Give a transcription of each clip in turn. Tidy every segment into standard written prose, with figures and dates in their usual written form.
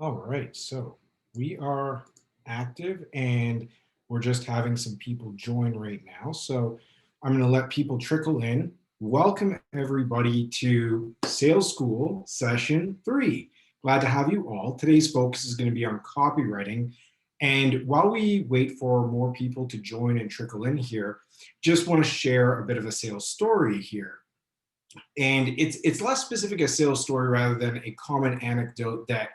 All right, so we are active and we're just having some people join right now. So I'm going to let people trickle in. Welcome everybody to Sales School Session 3. Glad to have you all. Today's focus is going to be on copywriting. And while we wait for more people to join and trickle in here, just want to share a bit of a sales story here. And it's less specific a sales story rather than a common anecdote that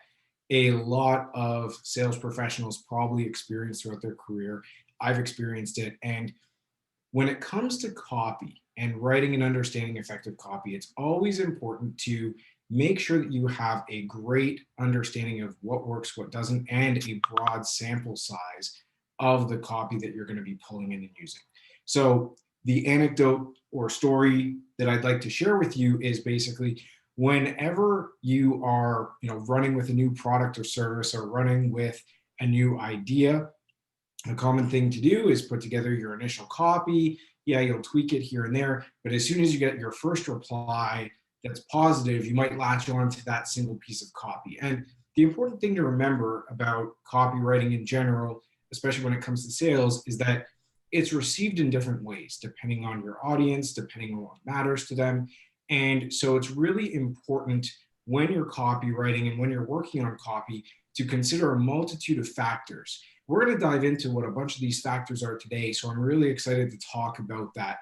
a lot of sales professionals probably experience throughout their career. I've experienced it. And when it comes to copy and writing and understanding effective copy, it's always important to make sure that you have a great understanding of what works, what doesn't, and a broad sample size of the copy that you're going to be pulling in and using. So the anecdote or story that I'd like to share with you is basically whenever you are, running with a new product or service or running with a new idea, a common thing to do is put together your initial copy. Yeah, you'll tweak it here and there, but as soon as you get your first reply that's positive, you might latch on to that single piece of copy. And the important thing to remember about copywriting in general, especially when it comes to sales, is that it's received in different ways, depending on your audience, depending on what matters to them. And so it's really important when you're copywriting and when you're working on copy to consider a multitude of factors. We're going to dive into what a bunch of these factors are today, so I'm really excited to talk about that.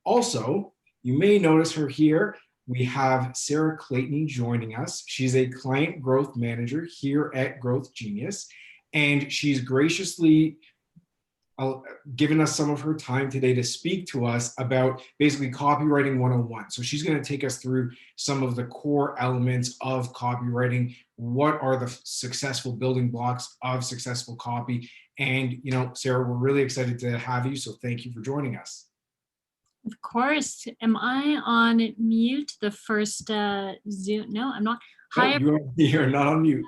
Also, you may notice her here. We have Sarah Clayton joining us. She's a client growth manager here at Growth Genius, and she's graciously given us some of her time today to speak to us about basically copywriting 101. So she's going to take us through some of the core elements of copywriting. What are the successful building blocks of successful copy? And, Sarah, we're really excited to have you. So thank you for joining us. Of course. Am I on mute? The first Zoom? No, I'm not. Hi. No, you're not on mute.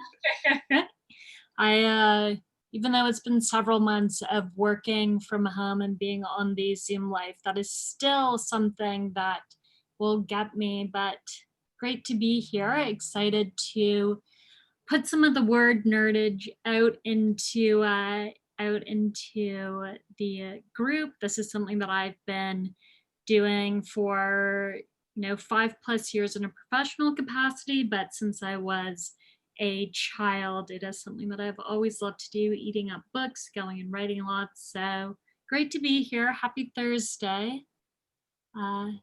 Even though it's been several months of working from home and being on the Zoom Live, that is still something that will get me, but great to be here. Excited to put some of the word nerdage out into the group. This is something that I've been doing for 5+ years in a professional capacity, but since I was a child, it is something that I've always loved to do, eating up books, going and writing a lot. So great to be here. Happy Thursday.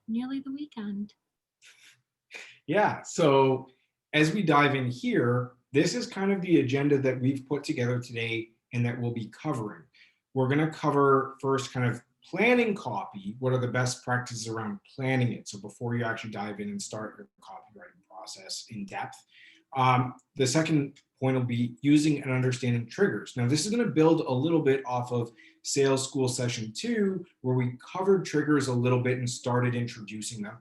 Nearly the weekend. Yeah, so as we dive in here, this is kind of the agenda that we've put together today and that we'll be covering. We're going to cover first kind of planning copy. What are the best practices around planning it? So before you actually dive in and start your copywriting process in depth. The second point will be using and understanding triggers. Now, this is going to build a little bit off of Sales School Session 2, where we covered triggers a little bit and started introducing them.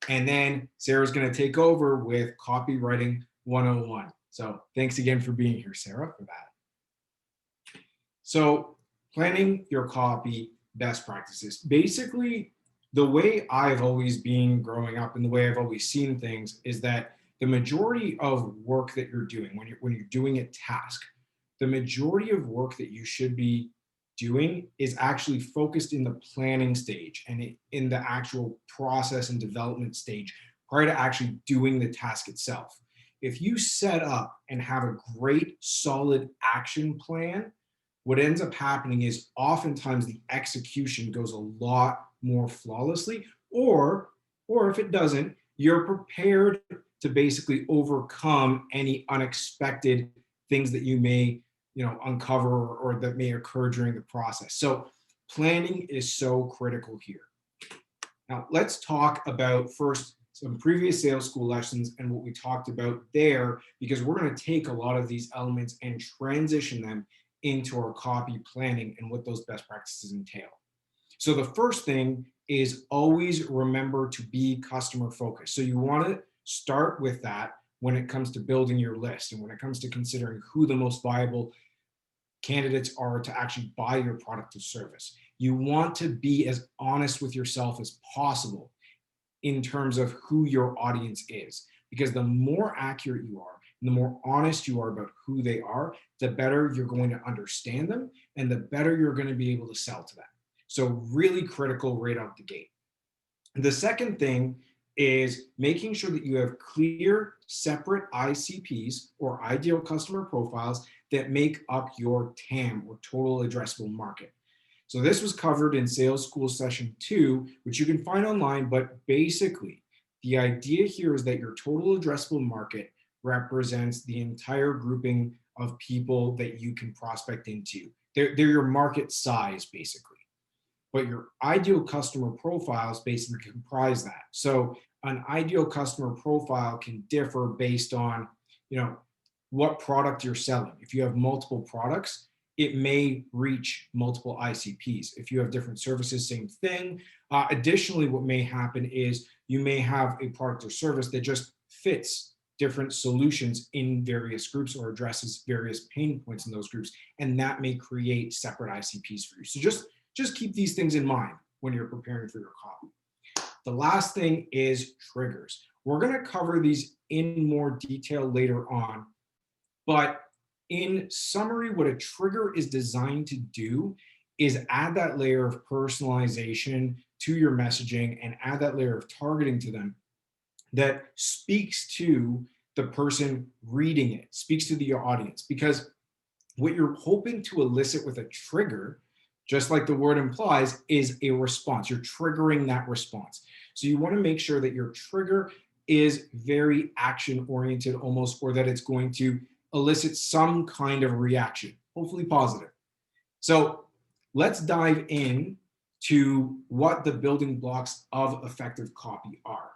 And then Sarah's going to take over with Copywriting 101. So thanks again for being here, Sarah, for that. So planning your copy best practices. Basically, the way I've always been growing up and the way I've always seen things is that the majority of work that you're doing when you're doing a task, the majority of work that you should be doing is actually focused in the planning stage and in the actual process and development stage prior to actually doing the task itself. If you set up and have a great solid action plan, what ends up happening is oftentimes the execution goes a lot more flawlessly, or if it doesn't, you're prepared to basically overcome any unexpected things that you may, uncover or that may occur during the process. So planning is so critical here. Now, let's talk about first some previous sales school lessons and what we talked about there, because we're going to take a lot of these elements and transition them into our copy planning and what those best practices entail. So the first thing is always remember to be customer focused. So you want to start with that when it comes to building your list and when it comes to considering who the most viable candidates are to actually buy your product or service. You want to be as honest with yourself as possible in terms of who your audience is, because the more accurate you are, and the more honest you are about who they are, the better you're going to understand them and the better you're going to be able to sell to them. So, really critical right out the gate. The second thing is making sure that you have clear, separate ICPs or ideal customer profiles that make up your TAM or total addressable market. So this was covered in Sales School Session 2, which you can find online, but basically, the idea here is that your total addressable market represents the entire grouping of people that you can prospect into. They're your market size, basically. But your ideal customer profiles basically comprise that. So an ideal customer profile can differ based on, you know, what product you're selling. If you have multiple products, it may reach multiple ICPs. If you have different services, same thing. Additionally, what may happen is you may have a product or service that just fits different solutions in various groups or addresses various pain points in those groups, and that may create separate ICPs for you. So just keep these things in mind when you're preparing for your copy. The last thing is triggers. We're going to cover these in more detail later on, but in summary, what a trigger is designed to do is add that layer of personalization to your messaging and add that layer of targeting to them that speaks to the person reading it, speaks to the audience. Because what you're hoping to elicit with a trigger, just like the word implies, is a response. You're triggering that response. So you want to make sure that your trigger is very action oriented almost, or that it's going to elicit some kind of reaction, hopefully positive. So let's dive in to what the building blocks of effective copy are.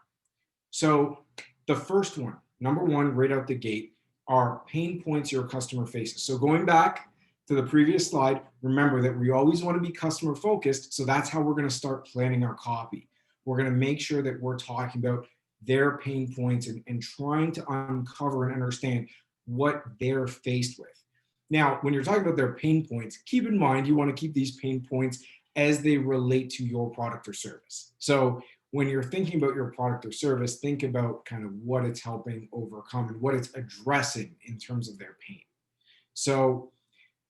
So the first one, number one, right out the gate, are pain points your customer faces. So going back to the previous slide, remember that we always want to be customer focused. So that's how we're going to start planning our copy. We're going to make sure that we're talking about their pain points and trying to uncover and understand what they're faced with. Now, when you're talking about their pain points, keep in mind you want to keep these pain points as they relate to your product or service. So when you're thinking about your product or service, think about kind of what it's helping overcome and what it's addressing in terms of their pain. So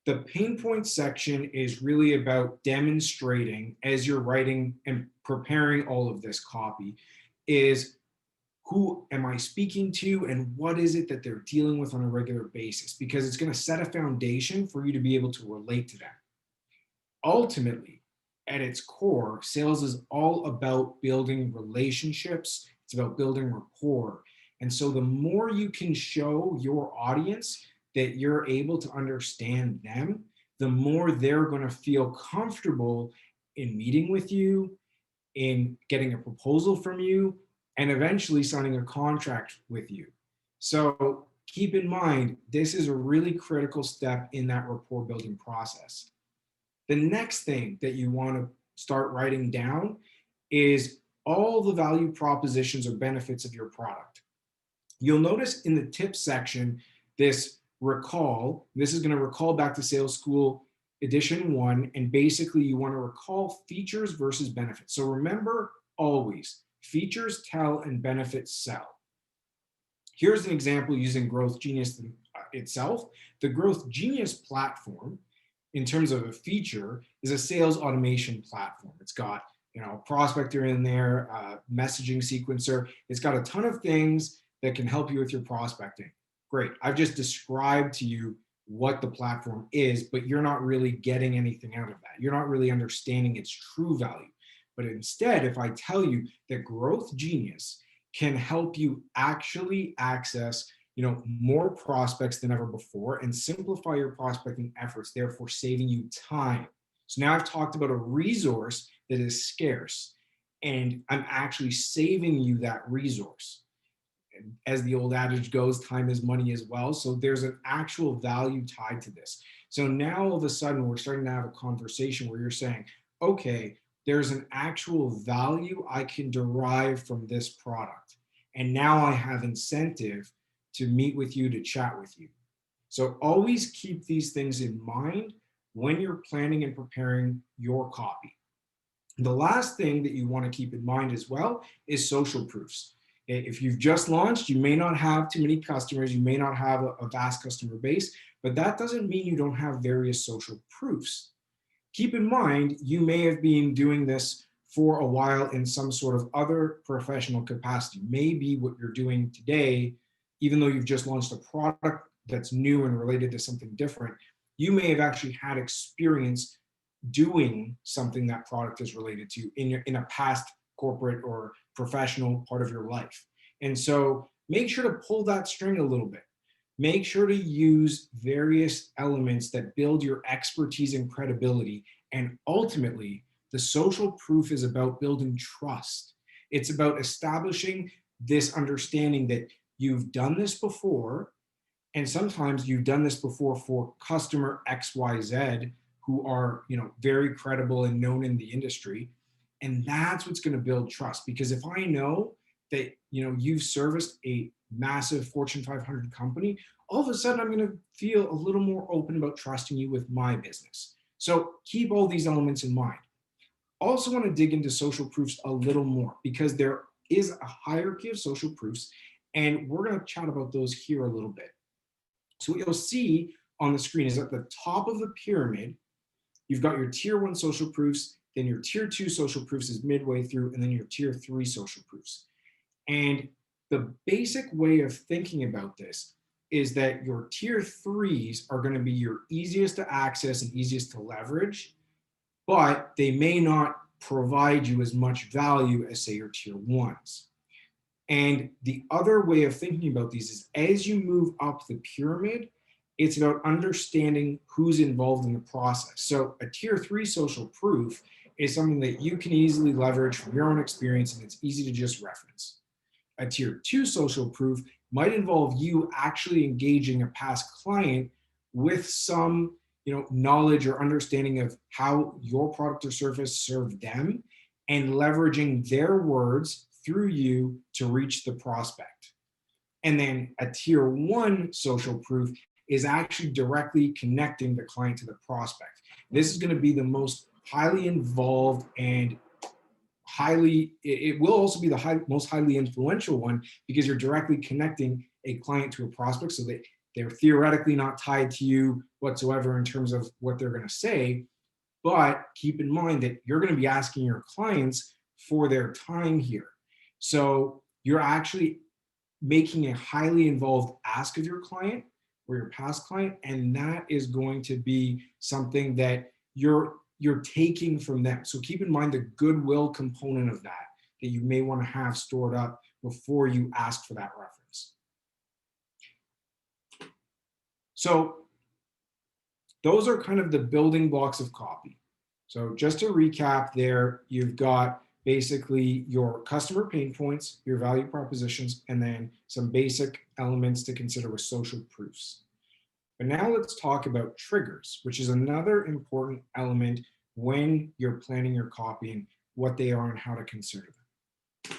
the pain point section is really about demonstrating, as you're writing and preparing all of this copy, is who am I speaking to and what is it that they're dealing with on a regular basis? Because it's going to set a foundation for you to be able to relate to them. Ultimately, at its core, sales is all about building relationships. It's about building rapport. And so the more you can show your audience that you're able to understand them, the more they're going to feel comfortable in meeting with you, in getting a proposal from you, and eventually signing a contract with you. So keep in mind, this is a really critical step in that rapport building process. The next thing that you want to start writing down is all the value propositions or benefits of your product. You'll notice in the tips section, this recall, this is going to recall back to Sales School Edition 1, and basically you want to recall features versus benefits. So remember always, features tell and benefits sell. Here's an example using Growth Genius itself. The Growth Genius platform, in terms of a feature, is a sales automation platform. It's got, a prospector in there, messaging sequencer. It's got a ton of things that can help you with your prospecting. Great. I've just described to you what the platform is, but you're not really getting anything out of that. You're not really understanding its true value. But instead, if I tell you that Growth Genius can help you actually access more prospects than ever before and simplify your prospecting efforts, therefore saving you time. So now I've talked about a resource that is scarce, and I'm actually saving you that resource. And as the old adage goes, time is money as well. So there's an actual value tied to this. So now all of a sudden we're starting to have a conversation where you're saying, okay, there's an actual value I can derive from this product. And now I have incentive to meet with you, to chat with you. So always keep these things in mind when you're planning and preparing your copy. The last thing that you want to keep in mind as well is social proofs. If you've just launched, you may not have too many customers, you may not have a vast customer base, but that doesn't mean you don't have various social proofs. Keep in mind, you may have been doing this for a while in some sort of other professional capacity. Maybe what you're doing today, even though you've just launched a product that's new and related to something different, you may have actually had experience doing something that product is related to in a past corporate or professional part of your life. And so make sure to pull that string a little bit. Make sure to use various elements that build your expertise and credibility. And ultimately, the social proof is about building trust. It's about establishing this understanding that you've done this before, and sometimes you've done this before for customer XYZ who are, very credible and known in the industry. And that's what's going to build trust. Because if I know that, you've serviced a massive Fortune 500 company, all of a sudden I'm going to feel a little more open about trusting you with my business. So keep all these elements in mind. Also want to dig into social proofs a little more because there is a hierarchy of social proofs, and we're going to chat about those here a little bit. So what you'll see on the screen is at the top of the pyramid, you've got your tier 1 social proofs, then your tier 2 social proofs is midway through, and then your tier 3 social proofs. And the basic way of thinking about this is that your tier 3s are going to be your easiest to access and easiest to leverage, but they may not provide you as much value as, say, your tier 1s. And the other way of thinking about these is as you move up the pyramid, it's about understanding who's involved in the process. So a tier 3 social proof is something that you can easily leverage from your own experience, and it's easy to just reference. A tier 2 social proof might involve you actually engaging a past client with some knowledge or understanding of how your product or service served them and leveraging their words through you to reach the prospect. And then a tier 1 social proof is actually directly connecting the client to the prospect. This is going to be the most highly involved and it will also be the most highly influential one because you're directly connecting a client to a prospect so that they're theoretically not tied to you whatsoever in terms of what they're going to say. But keep in mind that you're going to be asking your clients for their time here. So you're actually making a highly involved ask of your client or your past client, and that is going to be something that you're taking from them. So keep in mind the goodwill component of that you may want to have stored up before you ask for that reference. So those are kind of the building blocks of copy. So just to recap there, you've got basically your customer pain points, your value propositions, and then some basic elements to consider with social proofs. But now let's talk about triggers, which is another important element when you're planning your copy and what they are and how to consider them.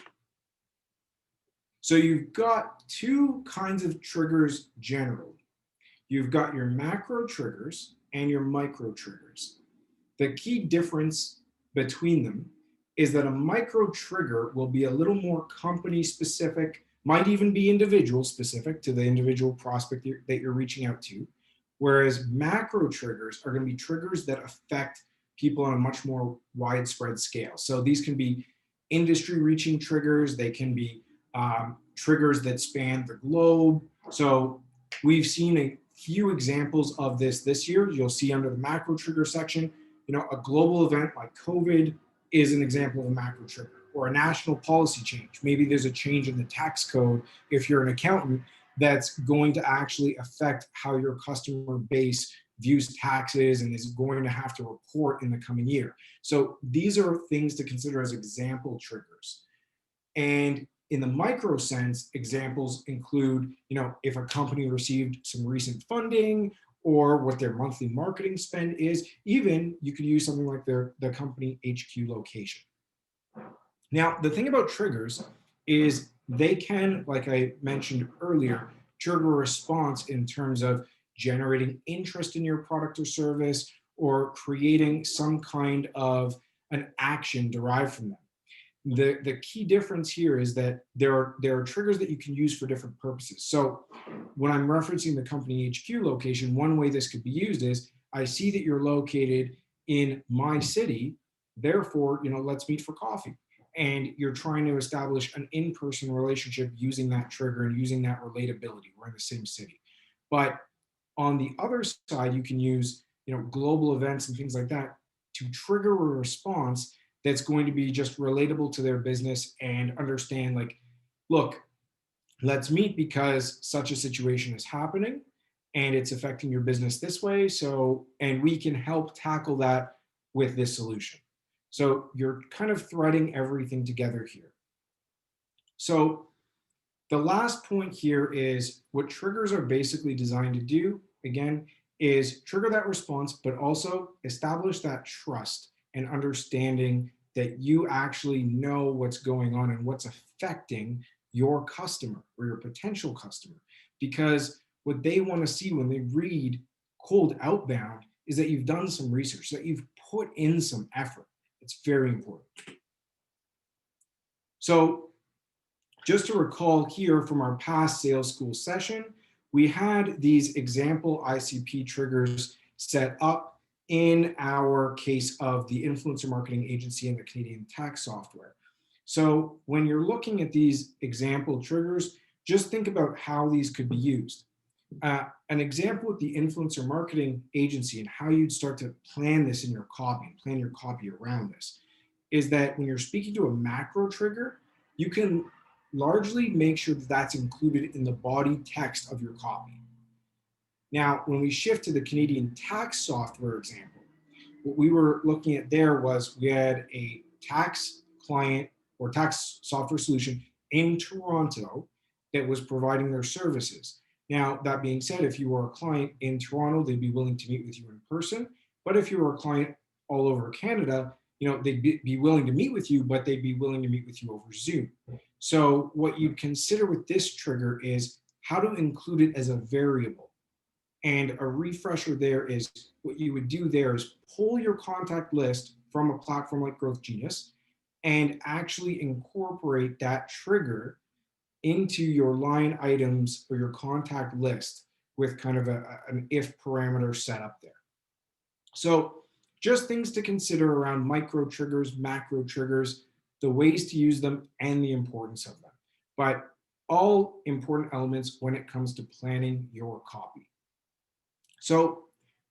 So you've got two kinds of triggers generally. You've got your macro triggers and your micro triggers. The key difference between them is that a micro trigger will be a little more company specific, might even be individual specific to the individual prospect that you're reaching out to, whereas macro triggers are going to be triggers that affect people on a much more widespread scale. So these can be industry reaching triggers, they can be triggers that span the globe. So we've seen a few examples of this year. You'll see under the macro trigger section, a global event like COVID is an example of a macro trigger, or a national policy change. Maybe there's a change in the tax code if you're an accountant that's going to actually affect how your customer base views taxes and is going to have to report in the coming year. So these are things to consider as example triggers. And in the micro sense, examples include, if a company received some recent funding or what their monthly marketing spend is. Even you could use something like the company HQ location. Now, the thing about triggers is they can, like I mentioned earlier, trigger a response in terms of generating interest in your product or service or creating some kind of an action derived from them. The key difference here is that there are triggers that you can use for different purposes. So when I'm referencing the company HQ location, one way this could be used is, I see that you're located in my city, therefore, let's meet for coffee. And you're trying to establish an in-person relationship using that trigger and using that relatability. We're in the same city. But on the other side, you can use, global events and things like that to trigger a response that's going to be just relatable to their business and understand, like, look, let's meet because such a situation is happening and it's affecting your business this way. So, and we can help tackle that with this solution. So you're kind of threading everything together here. So the last point here is what triggers are basically designed to do, again, is trigger that response, but also establish that trust and understanding that you actually know what's going on and what's affecting your customer or your potential customer. Because what they want to see when they read cold outbound is that you've done some research, that you've put in some effort. It's very important. So just to recall here from our past sales school session, we had these example ICP triggers set up in our case of the influencer marketing agency and the Canadian tax software. So when you're looking at these example triggers, just think about how these could be used. An example with the influencer marketing agency and how you'd start to plan this in your copy and plan your copy around this is that when you're speaking to a macro trigger, you can largely make sure that that's included in the body text of your copy. Now, when we shift to the Canadian tax software example, what we were looking at there was we had a tax client or tax software solution in Toronto that was providing their services. Now, that being said, if you were a client in Toronto, they'd be willing to meet with you in person. But if you were a client all over Canada, they'd be willing to meet with you, but they'd be willing to meet with you over Zoom. So what you'd consider with this trigger is how to include it as a variable. And a refresher there is what you would do there is pull your contact list from a platform like Growth Genius and actually incorporate that trigger into your line items or your contact list with kind of an if parameter set up there. So just things to consider around micro triggers, macro triggers, the ways to use them, and the importance of them. But all important elements when it comes to planning your copy. So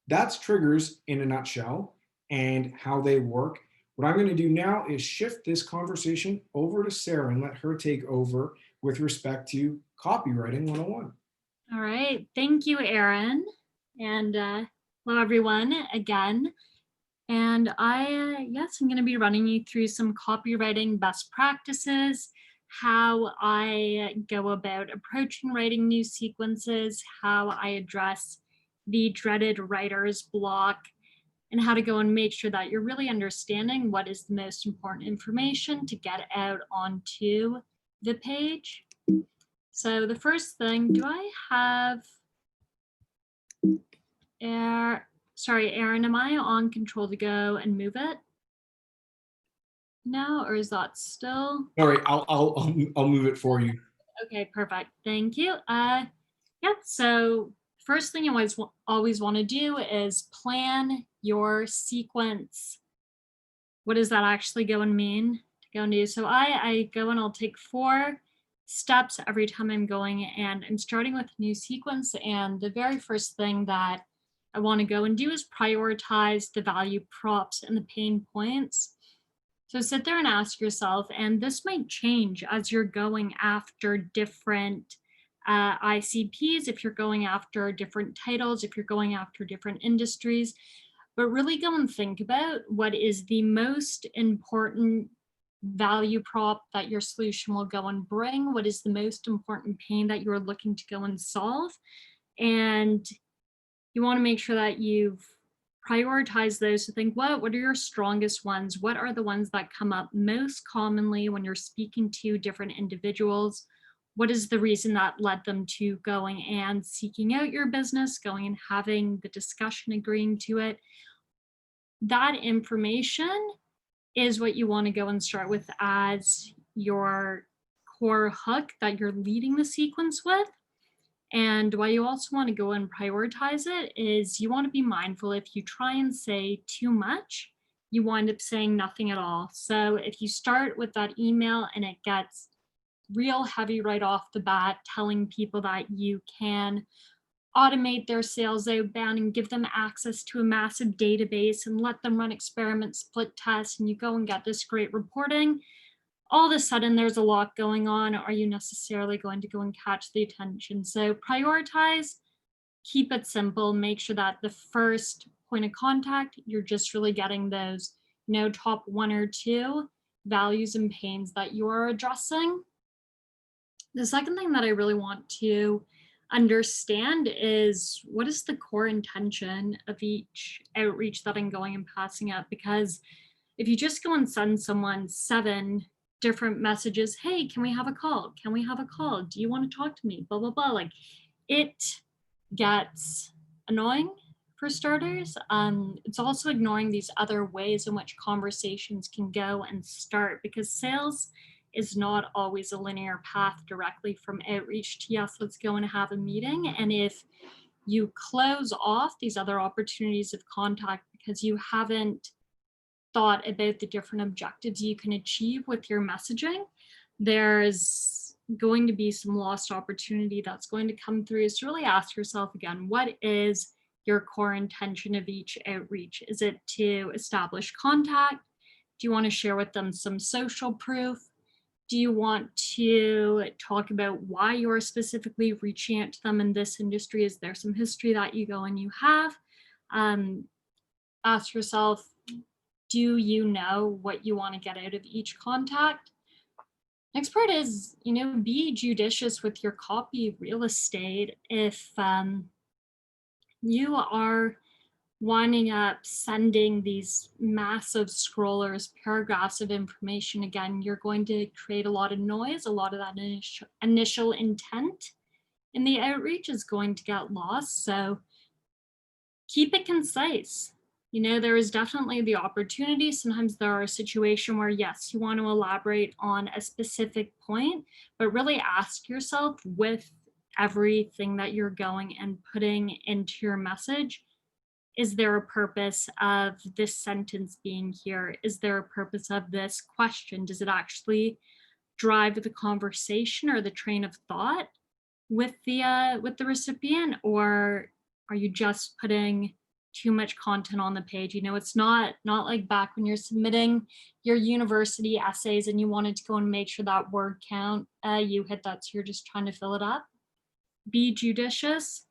that's triggers in a nutshell and how they work. What I'm going to do now is shift this conversation over to Sarah and let her take over with respect to Copywriting 101. All right. Thank you, Aaron. And hello, everyone, again. And yes, I'm going to be running you through some copywriting best practices, how I go about approaching writing new sequences, how I address the dreaded writer's block, and how to go and make sure that you're really understanding what is the most important information to get out onto the page. So the first thing, do I have sorry, Aaron, am I on Control to go and move it? No, or is that still? All right, I'll move it for you. Okay, perfect. Thank you. Yeah, so first thing you always want to do is plan your sequence. What does that actually go and mean to go and do? So I go and I'll take 4 steps every time I'm going, and I'm starting with a new sequence. And the very first thing that I want to go and do is prioritize the value props and the pain points. So sit there and ask yourself, and this might change as you're going after different ICPs, if you're going after different titles, if you're going after different industries, but really go and think about what is the most important value prop that your solution will go and bring, what is the most important pain that you're looking to go and solve. And you want to make sure that you've prioritized those to think, what are your strongest ones? What are the ones that come up most commonly when you're speaking to different individuals? What is the reason that led them to going and seeking out your business, going and having the discussion, agreeing to it? That information is what you want to go and start with as your core hook that you're leading the sequence with. And why you also want to go and prioritize it is you want to be mindful if you try and say too much, you wind up saying nothing at all. So if you start with that email and it gets real heavy right off the bat, telling people that you can automate their sales outbound and give them access to a massive database and let them run experiments, split tests, and you go and get this great reporting, all of a sudden there's a lot going on. Are you necessarily going to go and catch the attention? So prioritize, keep it simple, make sure that the first point of contact, you're just really getting those, top one or two values and pains that you are addressing. The second thing that I really want to understand is what is the core intention of each outreach that I'm going and passing up? Because if you just go and send someone 7 different messages, hey, can we have a call? Can we have a call? Do you want to talk to me? Blah, blah, blah. Like, it gets annoying for starters. It's also ignoring these other ways in which conversations can go and start, because sales is not always a linear path directly from outreach to yes, let's go and have a meeting. And if you close off these other opportunities of contact because you haven't thought about the different objectives you can achieve with your messaging, there's going to be some lost opportunity that's going to come through. So really ask yourself again, what is your core intention of each outreach? Is it to establish contact? Do you want to share with them some social proof? Do you want to talk about why you're specifically reaching out to them in this industry? Is there some history that you go and you have? Ask yourself, do you know what you want to get out of each contact? Next part is, be judicious with your copy real estate. If you are winding up sending these massive scrollers, paragraphs of information, again, you're going to create a lot of noise. A lot of that initial intent in the outreach is going to get lost. So keep it concise. There is definitely the opportunity. Sometimes there are a situation where, yes, you want to elaborate on a specific point, but really ask yourself with everything that you're going and putting into your message, is there a purpose of this sentence being here? Is there a purpose of this question? Does it actually drive the conversation or the train of thought with the recipient, or are you just putting too much content on the page? It's not like back when you're submitting your university essays and you wanted to go and make sure that word count you hit that, so you're just trying to fill it up. Be judicious.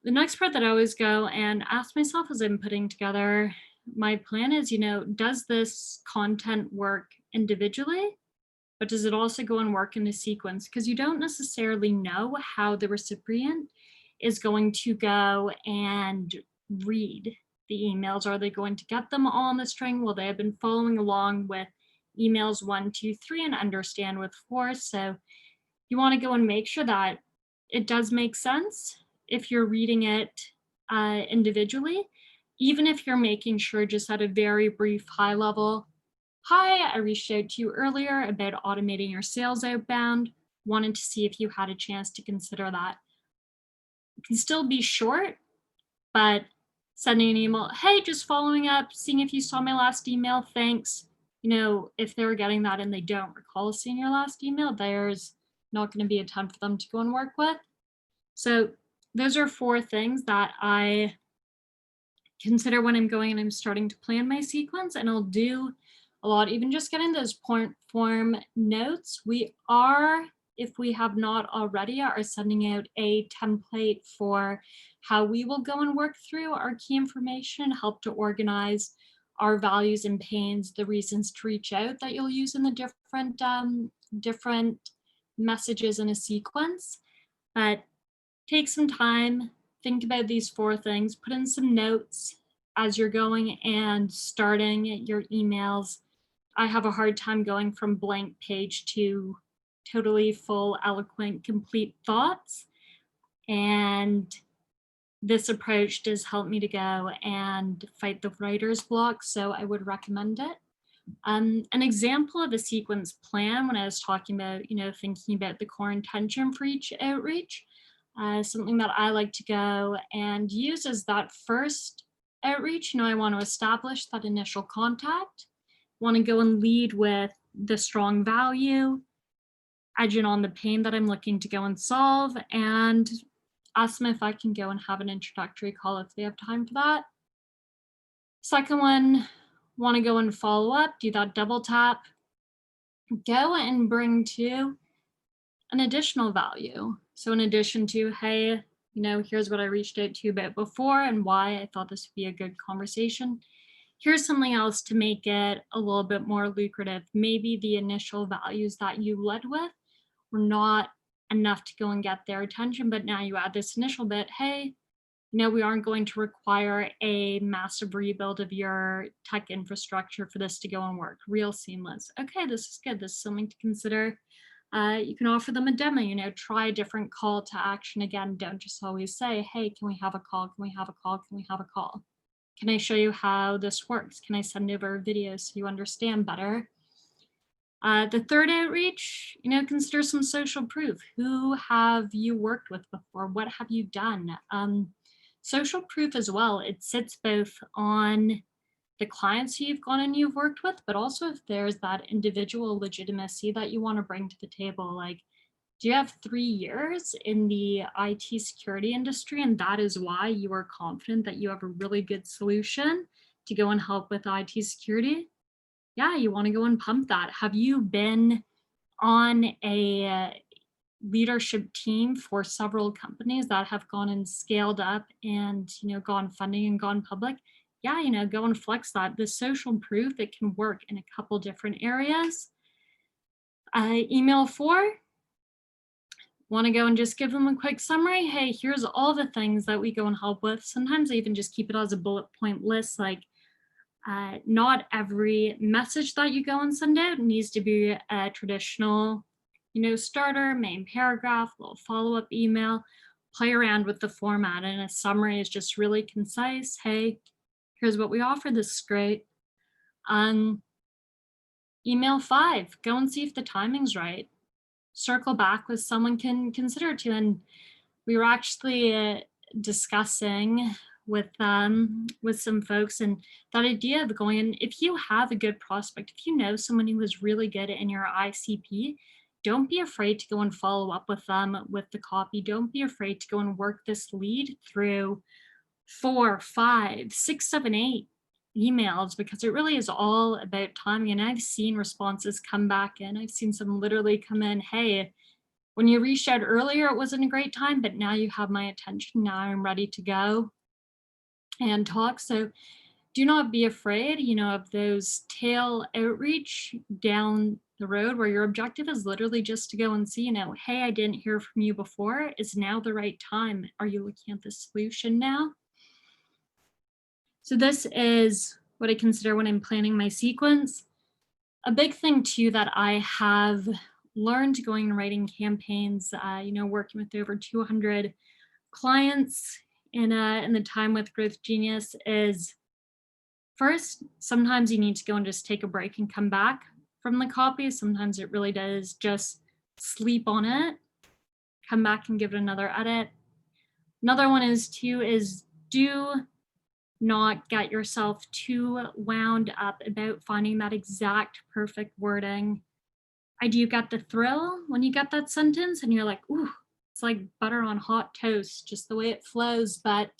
The next part that I always go and ask myself as I'm putting together my plan is, does this content work individually, but does it also go and work in a sequence? Because you don't necessarily know how the recipient is going to go and read the emails. Are they going to get them all on the string? Will they have been following along with emails 1, 2, 3 and understand with 4? So you want to go and make sure that it does make sense if you're reading it individually, even if you're making sure just at a very brief high level, hi, I reached out to you earlier about automating your sales outbound, wanted to see if you had a chance to consider that. It can still be short, but sending an email, hey, just following up, seeing if you saw my last email, thanks. If they're getting that and they don't recall seeing your last email, there's not going to be a ton for them to go and work with. So those are 4 things that I consider when I'm going and I'm starting to plan my sequence, and I'll do a lot, even just getting those point form notes. We are, if we have not already, are sending out a template for how we will go and work through our key information, help to organize our values and pains, the reasons to reach out that you'll use in the different messages in a sequence. But take some time, think about these 4 things, put in some notes as you're going and starting your emails. I have a hard time going from blank page to totally full, eloquent, complete thoughts. And this approach does help me to go and fight the writer's block, so I would recommend it. An example of a sequence plan when I was talking about, thinking about the core intention for each outreach, something that I like to go and use is that first outreach. I want to establish that initial contact, want to go and lead with the strong value, edging on the pain that I'm looking to go and solve, and ask them if I can go and have an introductory call if they have time for that. Second one, want to go and follow up, do that double tap, go and bring to an additional value. So in addition to, hey, here's what I reached out to you about before and why I thought this would be a good conversation. Here's something else to make it a little bit more lucrative. Maybe the initial values that you led with were not enough to go and get their attention, but now you add this initial bit, hey, we aren't going to require a massive rebuild of your tech infrastructure for this to go and work. Real seamless. Okay, this is good. This is something to consider. You can offer them a demo, try a different call to action. Again, don't just always say, hey, can we have a call? Can we have a call? Can we have a call? Can I show you how this works? Can I send over a video so you understand better? The third outreach, consider some social proof. Who have you worked with before? What have you done? Social proof as well. It sits both on the clients who you've gone and you've worked with, but also if there's that individual legitimacy that you want to bring to the table. Like, do you have 3 years in the IT security industry and that is why you are confident that you have a really good solution to go and help with IT security? Yeah, you want to go and pump that. Have you been on a leadership team for several companies that have gone and scaled up and gone funding and gone public? Yeah, go and flex that. The social proof, it can work in a couple different areas. Email 4, want to go and just give them a quick summary. Hey, here's all the things that we go and help with. Sometimes I even just keep it as a bullet point list. Like, not every message that you go and send out needs to be a traditional, starter, main paragraph, little follow-up email. Play around with the format, and a summary is just really concise. Hey, here's what we offer. This is great. Email 5, go and see if the timing's right. Circle back with someone can consider to. And we were actually discussing with some folks, and that idea of going in, if you have a good prospect, if you know someone who is really good in your ICP, don't be afraid to go and follow up with them with the copy. Don't be afraid to go and work this lead through 4, 5, 6, 7, 8 emails, because it really is all about timing. And I've seen responses come back in. I've seen some literally come in, hey, when you reached out earlier, it wasn't a great time, but now you have my attention. Now I'm ready to go and talk. So do not be afraid, of those tail outreach down the road where your objective is literally just to go and see, hey, I didn't hear from you before. Is now the right time? Are you looking at the solution now? So this is what I consider when I'm planning my sequence. A big thing too that I have learned going and writing campaigns, working with over 200 clients in the time with Growth Genius is, first, sometimes you need to go and just take a break and come back from the copy. Sometimes it really does just sleep on it, come back and give it another edit. Another one is do not get yourself too wound up about finding that exact perfect wording. I do get the thrill when you get that sentence and you're like, ooh, it's like butter on hot toast, just the way it flows. But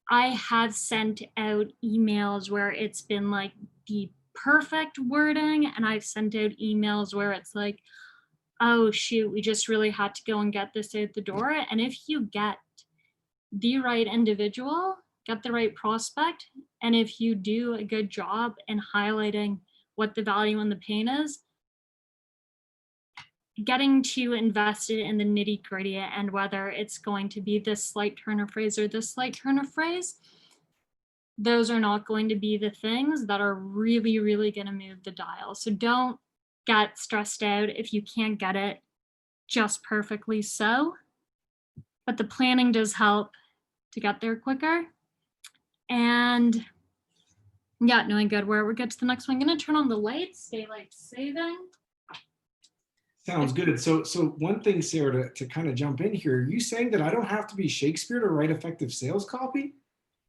I have sent out emails where it's been like the perfect wording, and I've sent out emails where it's like, oh shoot, we just really had to go and get this out the door. And if you get the right individual, get the right prospect, and if you do a good job in highlighting what the value and the pain is, getting to invest it in the nitty gritty and whether it's going to be this slight turn of phrase or this slight turn of phrase, those are not going to be the things that are really, really going to move the dial. So don't get stressed out if you can't get it just perfectly so. But the planning does help. to get there quicker. And yeah, knowing good where we get to the next one. I'm gonna turn on the lights, daylight saving. Sounds good. So one thing, Sarah, to kind of jump in here, are you saying that I don't have to be Shakespeare to write effective sales copy?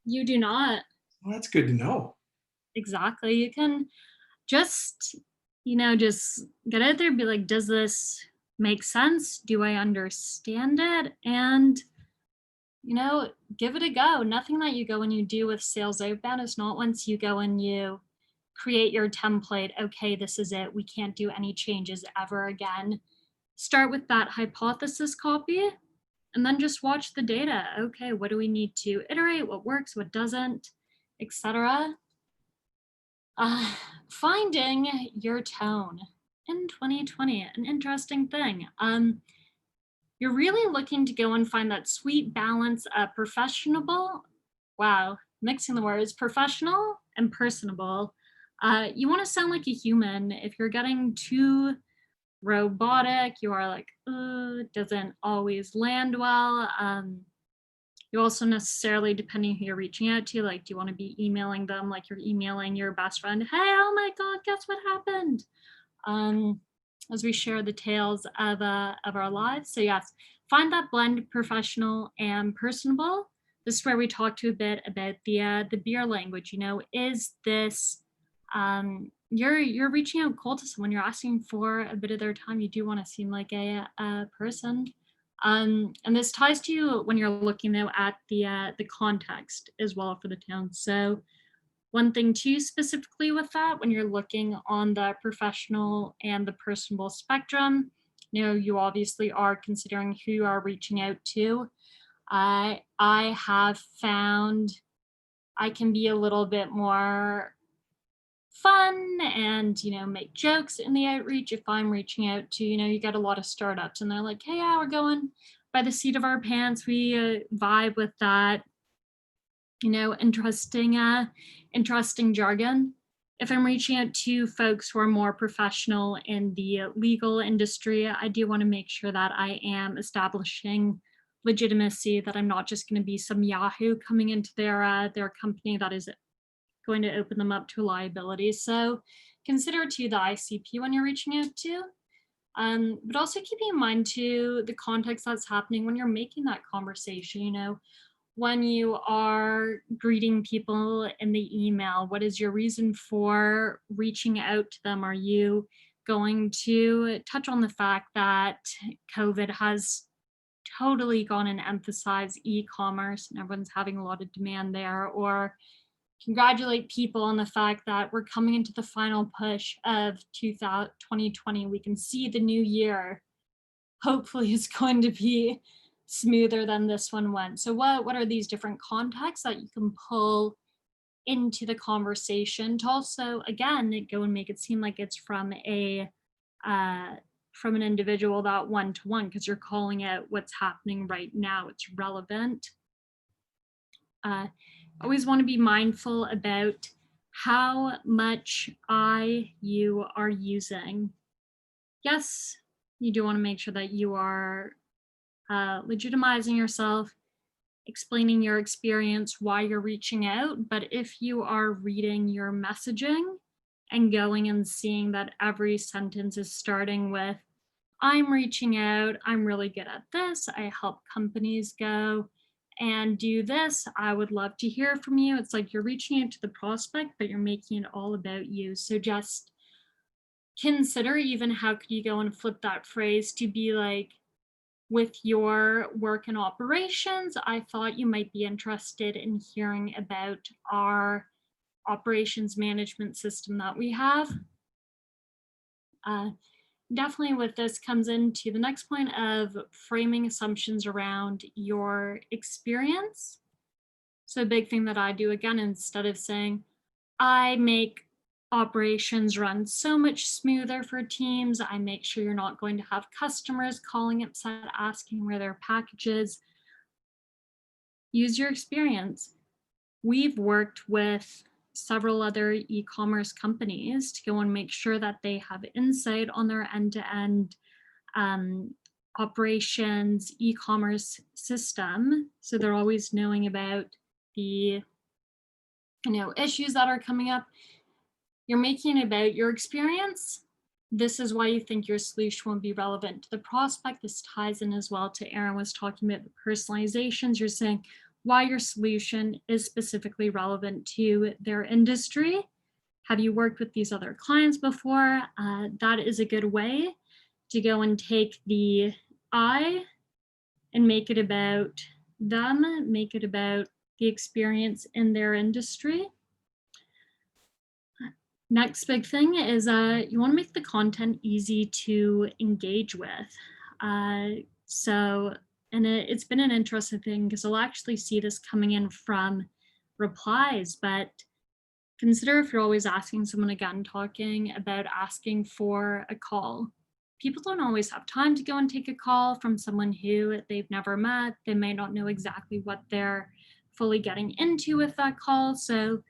You do not. Well, that's good to know. Exactly. You can just, just get out there and be like, does this make sense? Do I understand it? And, give it a go. Nothing that you go and you do with sales outbound is not once you go and you create your template, okay, this is it. We can't do any changes ever again. Start with that hypothesis copy and then just watch the data. Okay, what do we need to iterate? What works? What doesn't? Etc. Uh, Finding your tone in 2020, an interesting thing. You're really looking to go and find that sweet balance of professional, wow, mixing the words, professional and personable. You want to sound like a human. If you're getting too robotic, you are like, it doesn't always land well. You also necessarily, depending who you're reaching out to, like, do you want to be emailing them like you're emailing your best friend? Hey, oh my God, guess what happened? As we share the tales of our lives. So yes, find that blend, professional and personable. This is where we talk to a bit about the beer language. Is this you're reaching out cold to someone, you're asking for a bit of their time. You do want to seem like a person. And this ties to when you're looking though at the context as well for the tone. So one thing too specifically with that, when you're looking on the professional and the personable spectrum, you obviously are considering who you are reaching out to. I have found I can be a little bit more fun and make jokes in the outreach if I'm reaching out to, you get a lot of startups and they're like, hey, yeah, we're going by the seat of our pants. We vibe with that, interesting jargon. If I'm reaching out to folks who are more professional in the legal industry, I do want to make sure that I am establishing legitimacy, that I'm not just going to be some Yahoo coming into their company that is going to open them up to liability. So consider too the ICP when you're reaching out to. But also keeping in mind too the context that's happening when you're making that conversation. When you are greeting people in the email, what is your reason for reaching out to them? Are you going to touch on the fact that COVID has totally gone and emphasized e-commerce and everyone's having a lot of demand there? Or congratulate people on the fact that we're coming into the final push of 2020. We can see the new year hopefully is going to be smoother than this one went. So what are these different contexts that you can pull into the conversation to also, again, go and make it seem like it's from from an individual, that one-to-one, because you're calling out what's happening right now. It's relevant. Always want to be mindful about how much you are using. Yes, you do want to make sure that you are legitimizing yourself, explaining your experience, why you're reaching out. But if you are reading your messaging and going and seeing that every sentence is starting with, I'm reaching out, I'm really good at this, I help companies go and do this, I would love to hear from you. It's like you're reaching out to the prospect, but you're making it all about you. So just consider even how could you go and flip that phrase to be like, with your work and operations, I thought you might be interested in hearing about our operations management system that we have. Definitely with this comes into the next point of framing assumptions around your experience. So a big thing that I do, again, instead of saying, I make operations run so much smoother for teams, I make sure you're not going to have customers calling upset, asking where their package is. Use your experience. We've worked with several other e-commerce companies to go and make sure that they have insight on their end-to-end operations e-commerce system. So they're always knowing about the issues that are coming up. You're making it about your experience. This is why you think your solution will be relevant to the prospect. This ties in as well to Aaron was talking about the personalizations. You're saying why your solution is specifically relevant to their industry. Have you worked with these other clients before? That is a good way to go and take the I and make it about them, make it about the experience in their industry. Next big thing is you want to make the content easy to engage with. It's been an interesting thing because I'll actually see this coming in from replies, but consider if you're always asking someone again, talking about asking for a call. People don't always have time to go and take a call from someone who they've never met. They may not know exactly what they're fully getting into with that call. So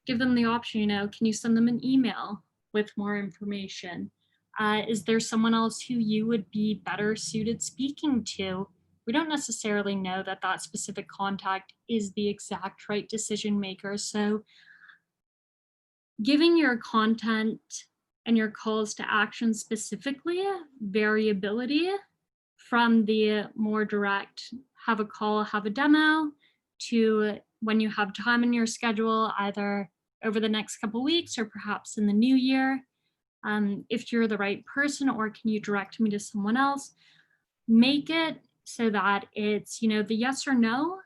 give them the option, can you send them an email with more information? Is there someone else who you would be better suited speaking to? We don't necessarily know that that specific contact is the exact right decision maker. So giving your content and your calls to action specifically variability from the more direct, have a call, have a demo, to when you have time in your schedule, either over the next couple weeks or perhaps in the new year. If you're the right person, or can you direct me to someone else? Make it so that it's, the yes or no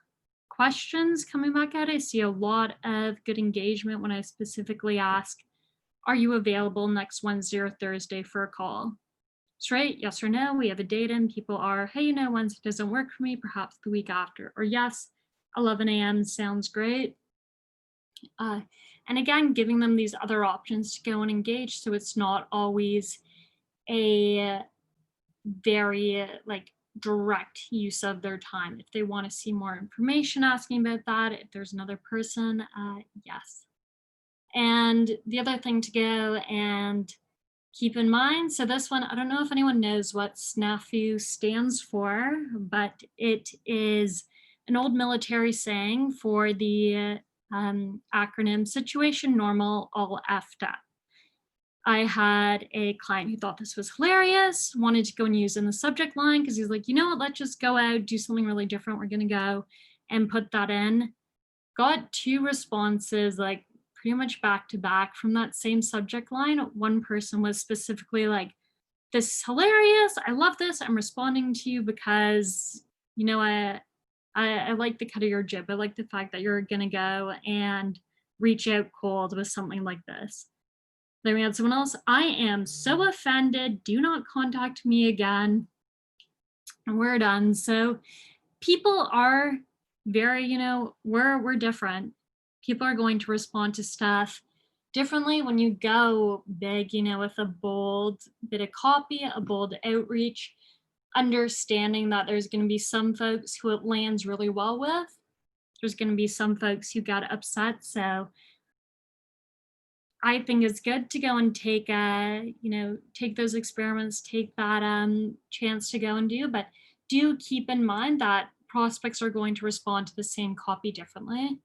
questions coming back at it. I see a lot of good engagement when I specifically ask, are you available next Wednesday or Thursday for a call? Straight, yes or no, we have a date in. People are, hey, Wednesday doesn't work for me, perhaps the week after. Or yes, 11 a.m. sounds great. And again, giving them these other options to go and engage, so it's not always a very direct use of their time. If they want to see more information, asking about that. If there's another person, yes. And the other thing to go and keep in mind, so this one, I don't know if anyone knows what SNAFU stands for, but it is an old military saying for the acronym situation normal, all effed up. I had a client who thought this was hilarious, wanted to go and use in the subject line because he's like, you know what, let's just go out, do something really different. We're going to go and put that in. Got 2 responses, pretty much back to back from that same subject line. One person was specifically like, this is hilarious. I love this. I'm responding to you because, I like the cut of your jib. I like the fact that you're going to go and reach out cold with something like this. Then we had someone else, I am so offended. Do not contact me again. And we're done. So people are very, we're different. People are going to respond to stuff differently when you go big, with a bold bit of copy, a bold outreach, understanding that there's going to be some folks who it lands really well with. There's going to be some folks who got upset. So I think it's good to go and take take those experiments, take that chance to go and do, but do keep in mind that prospects are going to respond to the same copy differently.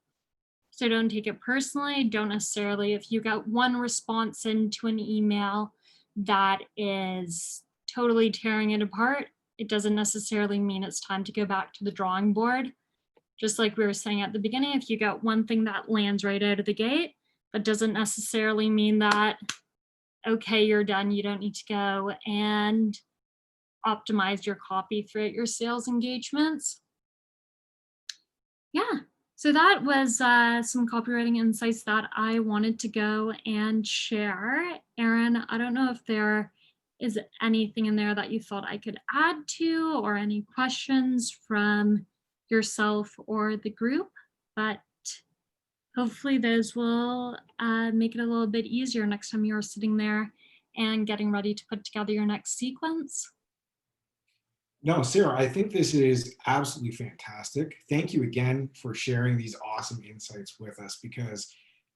So don't take it personally. Don't necessarily, if you got one response into an email that is totally tearing it apart, it doesn't necessarily mean it's time to go back to the drawing board. Just like we were saying at the beginning, if you got one thing that lands right out of the gate, that doesn't necessarily mean that, okay, you're done. You don't need to go and optimize your copy throughout your sales engagements. Yeah, so that was some copywriting insights that I wanted to go and share. Aaron, I don't know if there is anything in there that you thought I could add to, or any questions from yourself or the group, but hopefully those will make it a little bit easier next time you're sitting there and getting ready to put together your next sequence. No, Sarah, I think this is absolutely fantastic. Thank you again for sharing these awesome insights with us, because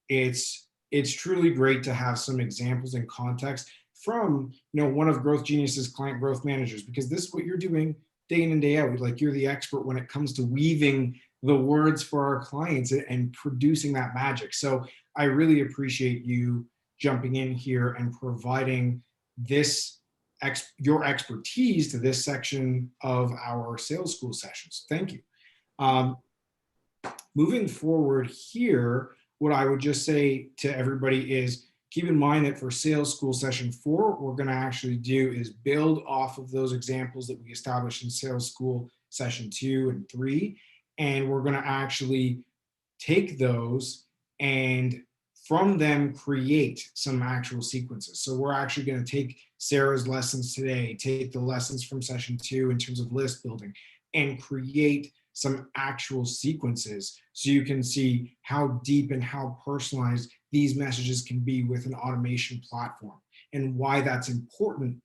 it's truly great to have some examples and context from, one of Growth Genius's client growth managers, because this is what you're doing day in and day out. Like, you're the expert when it comes to weaving the words for our clients and producing that magic. So I really appreciate you jumping in here and providing this your expertise to this section of our sales school sessions. Thank you. Um, Moving forward here, what I would just say to everybody is keep in mind that for sales school session 4, what we're going to actually do is build off of those examples that we established in sales school session 2 and 3. And we're going to actually take those and from them create some actual sequences. So we're actually going to take Sarah's lessons today, take the lessons from session 2 in terms of list building, and create some actual sequences so you can see how deep and how personalized these messages can be with an automation platform, and why that's important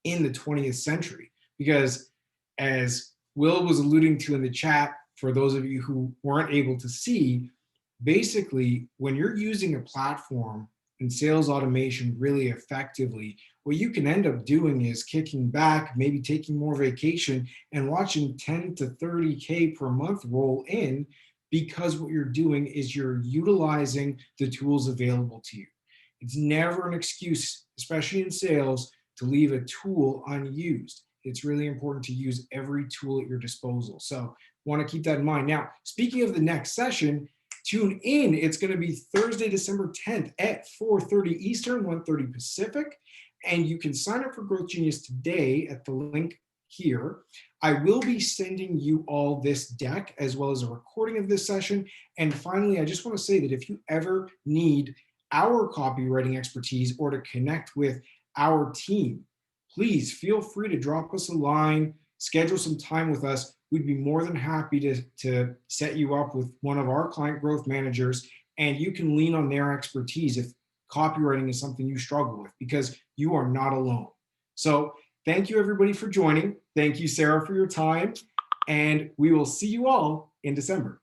in the 20th century. Because as Will was alluding to in the chat, for those of you who weren't able to see, basically, when you're using a platform and sales automation really effectively, what you can end up doing is kicking back, maybe taking more vacation, and watching 10 to 30K per month roll in, because what you're doing is you're utilizing the tools available to you. It's never an excuse, especially in sales, to leave a tool unused. It's really important to use every tool at your disposal. So want to keep that in mind. Now, speaking of the next session, tune in. It's going to be Thursday, December 10th at 4:30 Eastern, 1:30 Pacific. And you can sign up for Growth Genius today at the link here. I will be sending you all this deck as well as a recording of this session. And finally, I just want to say that if you ever need our copywriting expertise or to connect with our team, please feel free to drop us a line, schedule some time with us. We'd be more than happy to set you up with one of our client growth managers, and you can lean on their expertise if copywriting is something you struggle with, because you are not alone. So thank you, everybody, for joining. Thank you, Sarah, for your time, and we will see you all in December.